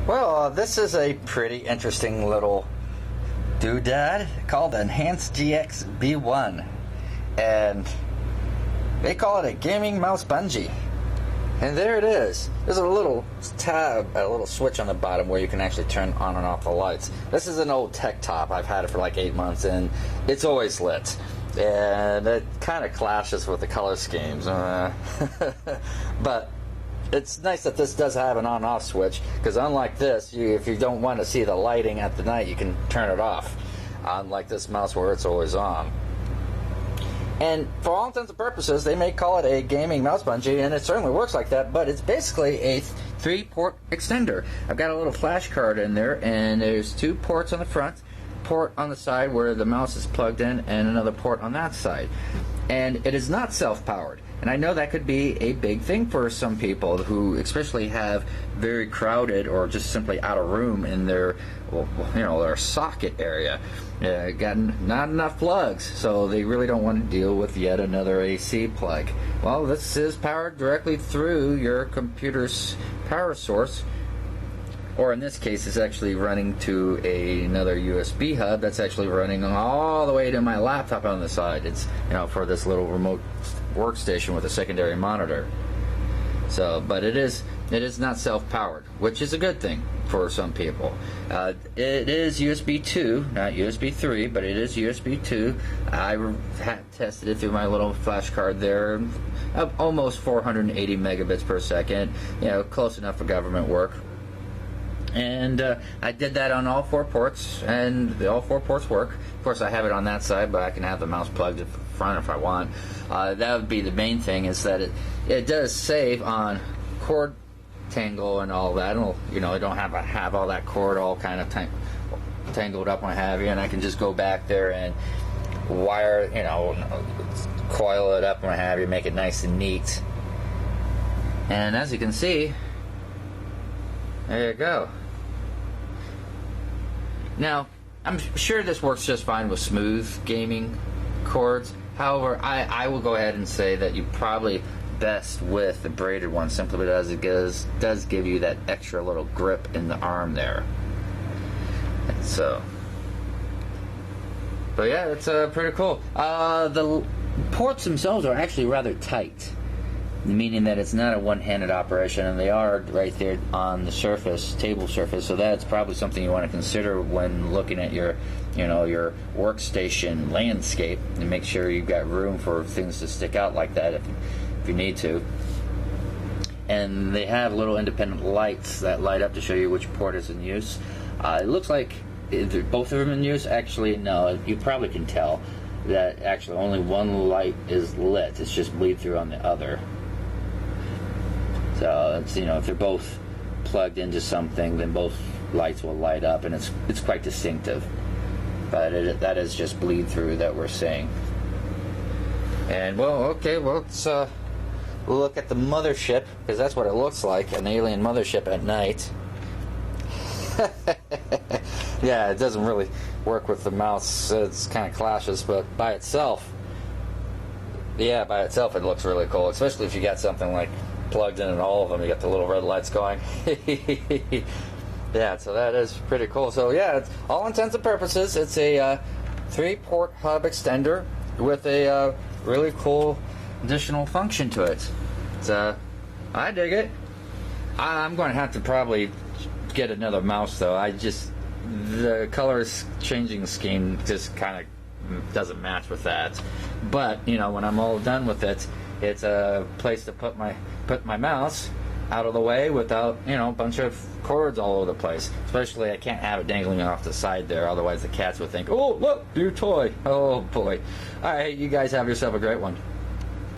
Well, this is a pretty interesting little doodad called Enhanced GX B1, and they call it a gaming mouse bungee. And there it is. There's a little tab, a little switch on the bottom where you can actually turn on and off the lights. This is an old tech top. I've had it for like 8 months, and it's always lit. And it kind of clashes with the color schemes. But it's nice that this does have an on-off switch, because unlike this, if you don't want to see the lighting at the night, you can turn it off. Unlike this mouse where it's always on. And for all intents and purposes, they may call it a gaming mouse bungee, and it certainly works like that, but it's basically a 3-port extender. I've got a little flash card in there, and there's 2 ports on the front, port on the side where the mouse is plugged in, and another port on that side. And it is not self-powered. And I know that could be a big thing for some people who especially have very crowded or just simply out of room in their, their socket area. Got not enough plugs, so they really don't want to deal with yet another AC plug. Well, this is powered directly through your computer's power source, or in this case, it's actually running to another USB hub that's actually running all the way to my laptop on the side. It's for this little remote workstation with a secondary monitor. So, but it is not self-powered, which is a good thing for some people. It is USB 2, not USB 3, but it is USB 2. I tested it through my little flash card there. Almost 480 megabits per second. Close enough for government work. And I did that on all 4 ports, and all 4 ports work. Of course, I have it on that side, but I can have the mouse plugged in front if I want. That would be the main thing, is that it does save on cord tangle and all that. I don't have all that cord all kind of tangled up and what have you, and I can just go back there and wire, coil it up and what have you, make it nice and neat. And as you can see, there you go. Now, I'm sure this works just fine with smooth gaming cords. However, I will go ahead and say that you probably best with the braided one, simply because it does give you that extra little grip in the arm there. And so, but yeah, it's pretty cool. The ports themselves are actually rather tight, meaning that it's not a one-handed operation, and they are right there on the table surface, so that's probably something you want to consider when looking at your workstation landscape, and make sure you've got room for things to stick out like that if you need to. And they have little independent lights that light up to show you which port is in use. It looks like both of them in use. Actually, no, you probably can tell that actually only one light is lit. It's just bleed through on the other. So it's, if they're both plugged into something, then both lights will light up, and it's quite distinctive. But that is just bleed through that we're seeing. And let's look at the mothership, because that's what it looks like, an alien mothership at night. Yeah, it doesn't really work with the mouse. It's kind of clashes, but by itself it looks really cool, especially if you got something like plugged in all of them. You got the little red lights going. Yeah, so that is pretty cool. So yeah, it's, all intents and purposes, it's a 3-port hub extender with a really cool additional function to it. So I dig it. I'm going to have to probably get another mouse, though. The color changing scheme just kind of doesn't match with that. But when I'm all done with it, it's a place to put my mouse out of the way without a bunch of cords all over the place. Especially, I can't have it dangling off the side there, otherwise the cats would think, oh look, new toy. Oh boy. Alright, you guys have yourself a great one.